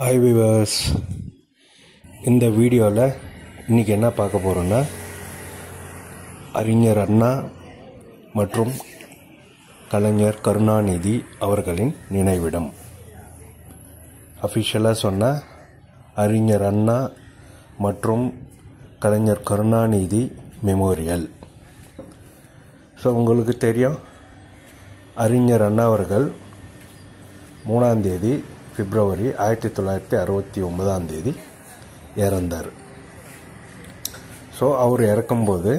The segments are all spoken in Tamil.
ஹாய் விவர்ஸ், இந்த வீடியோவில் இன்றைக்கி என்ன பார்க்க போகிறோன்னா அறிஞர் அண்ணா மற்றும் கலைஞர் கருணாநிதி அவர்களின் நினைவிடம். அஃபிஷியலாக சொன்னால் அறிஞர் அண்ணா மற்றும் கலைஞர் கருணாநிதி மெமோரியல். ஸோ உங்களுக்கு தெரியும், அறிஞர் அண்ணா அவர்கள் 3ஆம் தேதி பிப்ரவரி 1969 இறந்தார். ஸோ அவர் இறக்கும்போது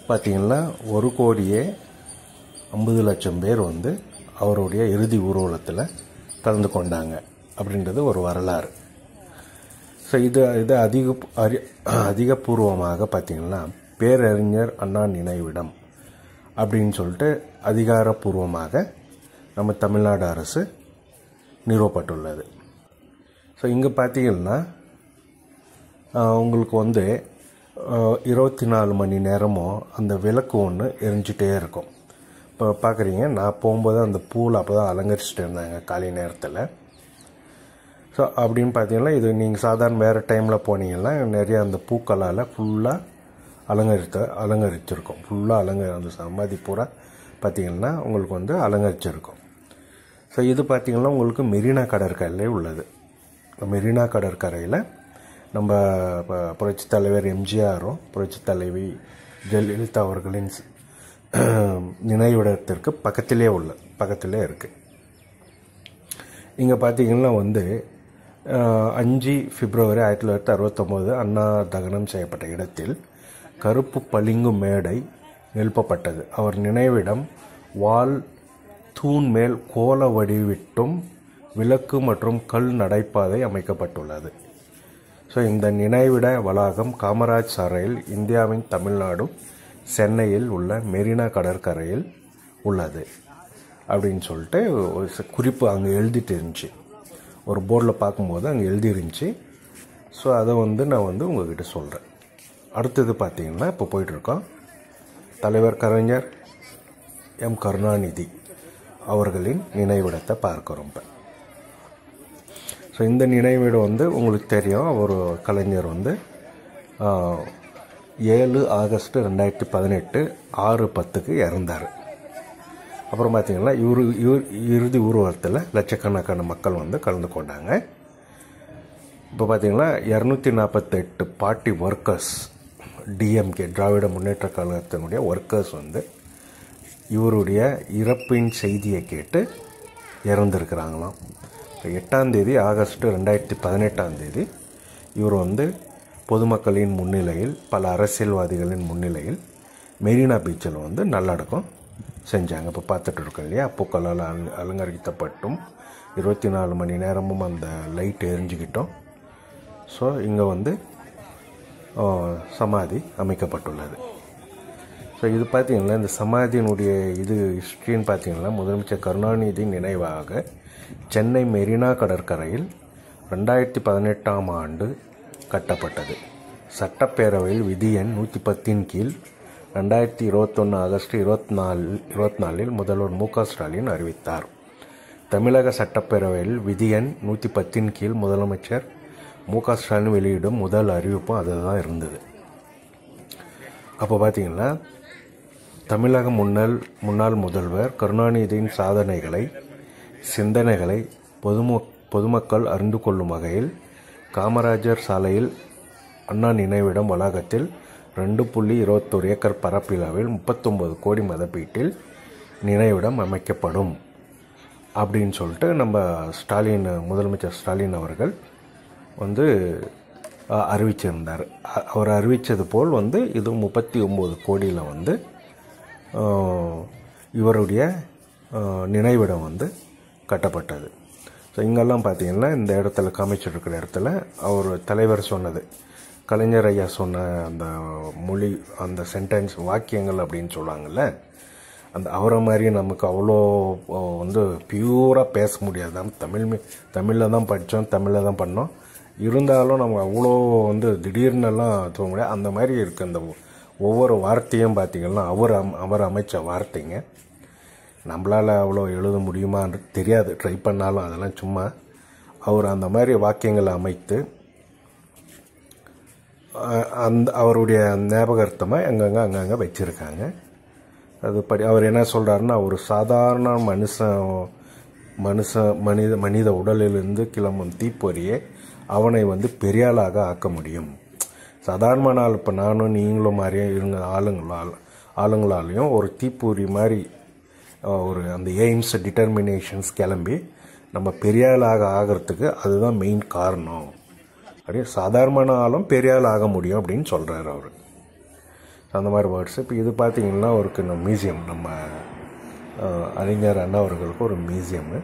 பார்த்திங்கன்னா 1,50,00,000 பேர் அவருடைய இறுதி ஊர்வலத்தில் கலந்து கொண்டாங்க அப்படின்றது ஒரு வரலாறு. ஸோ இது அதிகபூர்வமாக பார்த்திங்கன்னா பேரறிஞர் அண்ணா நினைவிடம் அப்படின்னு சொல்லிட்டு அதிகாரப்பூர்வமாக நம்ம தமிழ்நாடு அரசு நிறுவப்பட்டுள்ளது. ஸோ இங்கே பார்த்தீங்கன்னா உங்களுக்கு 24 மணி நேரமும் அந்த விளக்கு ஒன்று எரிஞ்சிட்டே இருக்கும். இப்போ பார்க்குறீங்க, நான் போகும்போது அந்த பூவில் அப்போ தான் அலங்கரிச்சுட்டு இருந்தாங்க காலை நேரத்தில். ஸோ அப்படின்னு பார்த்தீங்கன்னா இது நீங்கள் சாதாரண வேறு டைமில் போனீங்கன்னா நிறைய அந்த பூக்களால் ஃபுல்லாக அலங்கரிச்சிருக்கும். ஃபுல்லாக அந்த சமாதி பூரா பார்த்திங்கன்னா உங்களுக்கு அலங்கரிச்சிருக்கும். ஸோ இது பார்த்திங்கன்னா உங்களுக்கு மெரினா கடற்கரையிலே உள்ளது. மெரினா கடற்கரையில் நம்ம புரட்சித் தலைவர் எம்ஜிஆரும் புரட்சித் தலைவி ஜெயலலிதா அவர்களின் நினைவிடத்திற்கு பக்கத்திலே இருக்குது. இங்கே பார்த்திங்கன்னா 5 பிப்ரவரி 1969 அண்ணா தகனம் செய்யப்பட்ட இடத்தில் கருப்பு பளிங்கு மேடை எழுப்பப்பட்டது. அவர் நினைவிடம் வால் தூண் மேல் கோல வடிவிட்டும் விளக்கு மற்றும் கல் நடைபாதை அமைக்கப்பட்டுள்ளது. ஸோ இந்த நினைவிட வளாகம் காமராஜ் சாலையில் இந்தியாவின் தமிழ்நாடு சென்னையில் உள்ள மெரினா கடற்கரையில் உள்ளது அப்படின்னு சொல்லிட்டு ஒரு குறிப்பு அங்கே எழுதிட்டு இருந்துச்சு. ஒரு போர்டில் பார்க்கும்போது அங்கே எழுதிருந்துச்சு. ஸோ அதை நான் உங்ககிட்ட சொல்கிறேன். அடுத்தது பார்த்திங்கன்னா இப்போ போயிட்டுருக்கோம் தலைவர் கலைஞர் கருணாநிதி அவர்களின் நினைவிடத்தை பார்க்குறோம். இப்போ ஸோ இந்த நினைவிடம் உங்களுக்கு தெரியும், அவர் கலைஞர் 7 ஆகஸ்ட் 2018 6:10 இறந்தார். அப்புறம் பார்த்திங்கன்னா இறுதி ஊர்வலத்தில் லட்சக்கணக்கான மக்கள் கலந்து கொண்டாங்க. இப்போ பார்த்திங்கன்னா 248 party workers, DMK Dravida Munnetra கழகத்தினுடைய ஒர்க்கர்ஸ் இவருடைய இறப்பின் செய்தியை கேட்டு இறந்துருக்கிறாங்களாம். 8ஆம் தேதி ஆகஸ்ட் 2018 இவர் பொதுமக்களின் முன்னிலையில் பல அரசியல்வாதிகளின் முன்னிலையில் மெரினா பீச்சில் நல்லடக்கம் செஞ்சாங்க. இப்போ பார்த்துட்டு இருக்கோம் இல்லையா, பூக்களால் அலங்கரிக்கப்பட்டும் 24 மணி நேரமும் அந்த லைட் எரிஞ்சுக்கிட்டோம். ஸோ இங்கே சமாதி அமைக்கப்பட்டுள்ளது. ஸோ இது பார்த்திங்கன்னா இந்த சமாதியினுடைய ஹிஸ்ட்ரின்னு பார்த்திங்கன்னா முதலமைச்சர் கருணாநிதி நினைவாக சென்னை மெரினா கடற்கரையில் 2018ஆம் ஆண்டு கட்டப்பட்டது. சட்டப்பேரவையில் விதி எண் 110 கீழ் 2021 ஆகஸ்ட் 24 முதல்வர் மு.க.ஸ்டாலின் அறிவித்தார். தமிழக சட்டப்பேரவையில் விதி எண் 110 கீழ் முதலமைச்சர் மு.க.ஸ்டாலின் வெளியிடும் முதல் அறிவிப்பும் அதுதான் இருந்தது. அப்போ பார்த்திங்கன்னா தமிழக முன்னாள் முதல்வர் கருணாநிதியின் சாதனைகளை சிந்தனைகளை பொதுமக்கள் அறிந்து கொள்ளும் வகையில் காமராஜர் சாலையில் அண்ணா நினைவிடம் வளாகத்தில் 2.21 ஏக்கர் பரப்பளவில் 39 கோடி மதிப்பீட்டில் நினைவிடம் அமைக்கப்படும் அப்படின்னு சொல்லிட்டு நம்ம முதலமைச்சர் ஸ்டாலின் அவர்கள் அறிவிச்சிருந்தார். அவர் அறிவித்தது போல் இது 39 கோடியில் இவருடைய நினைவிடம் கட்டப்பட்டது. ஸோ இங்கெல்லாம் பார்த்திங்கன்னா இந்த இடத்துல காமிச்சிட்ருக்கிற இடத்துல அவர் தலைவர் சொன்னது, கலைஞர் ஐயா சொன்ன அந்த மொழி, அந்த சென்டென்ஸ் வாக்கியங்கள் அப்படின்னு சொல்லுவாங்கள்ல, அந்த அவரை மாதிரி நமக்கு அவ்வளோ பியூராக பேச முடியாது. நம்ம தமிழில் தான் படித்தோம், தமிழில் தான் பண்ணோம். இருந்தாலும் நம்ம அவ்வளோ திடீர்னுலாம் தூங்க முடியாது. அந்த மாதிரி இருக்குது. அந்த ஒவ்வொரு வார்த்தையும் பார்த்திங்கன்னா அவர் அமைச்ச வார்த்தைங்க. நம்மளால் அவ்வளோ எழுத முடியுமான்னு தெரியாது, ட்ரை பண்ணாலும். அதெல்லாம் சும்மா அவர் அந்த மாதிரி வாக்கியங்களை அமைத்து அவருடைய ஞாபகார்த்தமாக அங்கங்கே வச்சுருக்காங்க. அது அவர் என்ன சொல்கிறாருன்னா, ஒரு சாதாரண மனித உடலிலிருந்து கிளம்பும் தீப்பொறியை அவனை பெரியாளாக ஆக்க முடியும். சாதாரணமான ஆள், இப்போ நானும் நீங்களும் மாதிரியே இருங்க ஆளுங்களாலையும் ஒரு தீப்பொறி மாதிரி ஒரு அந்த எய்ம்ஸ் டிட்டர்மினேஷன்ஸ் கிளம்பி நம்ம பெரியாளாக ஆகிறதுக்கு அதுதான் மெயின் காரணம். அப்படியே சாதாரணமான ஆளும் பெரியாள் ஆக முடியும் அப்படின்னு சொல்கிறாரு அவர். அந்த மாதிரி வேர்ட்ஸ். இப்போ இது பார்த்திங்கன்னா அவருக்கு மியூசியம், நம்ம அறிஞர் அண்ணா அவர்களுக்கு ஒரு மியூசியமு.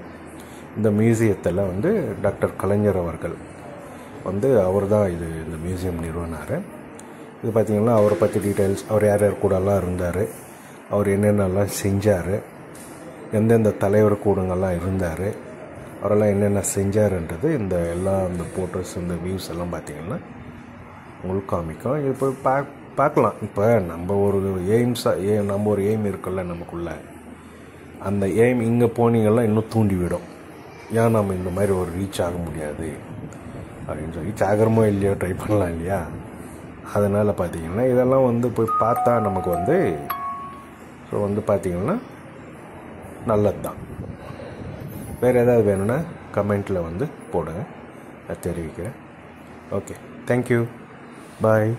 இந்த மியூசியத்தில் டாக்டர் கலைஞர் அவர்கள் அவர் தான் இந்த மியூசியம் நிறுவனார். இது பார்த்திங்கன்னா அவரை பற்றி டீட்டெயில்ஸ், அவர் யார் யார் கூடலாம் இருந்தார், அவர் என்னென்னலாம் செஞ்சார், எந்தெந்த தலைவர் கூடங்கள்லாம் இருந்தார், அவரெல்லாம் என்னென்ன செஞ்சாருன்றது இந்த ஃபோட்டோஸ், இந்த வியூஸ் எல்லாம் பார்த்திங்கன்னா உங்களுக்கு காமிக்கும். இப்போ பார்க்கலாம். இப்போ நம்ம ஒரு நம்ம ஒரு எய்ம் இருக்குல்ல நமக்குள்ள, அந்த எய்ம் இங்கே போனீங்கன்னா இன்னும் தூண்டிவிடும். ஏன் நம்ம இந்த மாதிரி ஒரு ரீச் ஆக முடியாது அப்படின்னு சொல்லி, ரீச் ஆகிறமோ இல்லையோ ட்ரை பண்ணலாம் இல்லையா. அதனால் பார்த்திங்கன்னா இதெல்லாம் போய் பார்த்தா நமக்கு ஸோ பார்த்திங்கன்னா நல்லது தான். வேறு ஏதாவது வேணும்னா கமெண்ட்டில் போடுங்க, நான் தெரிவிக்கிறேன். ஓகே, தேங்க்யூ, பாய்.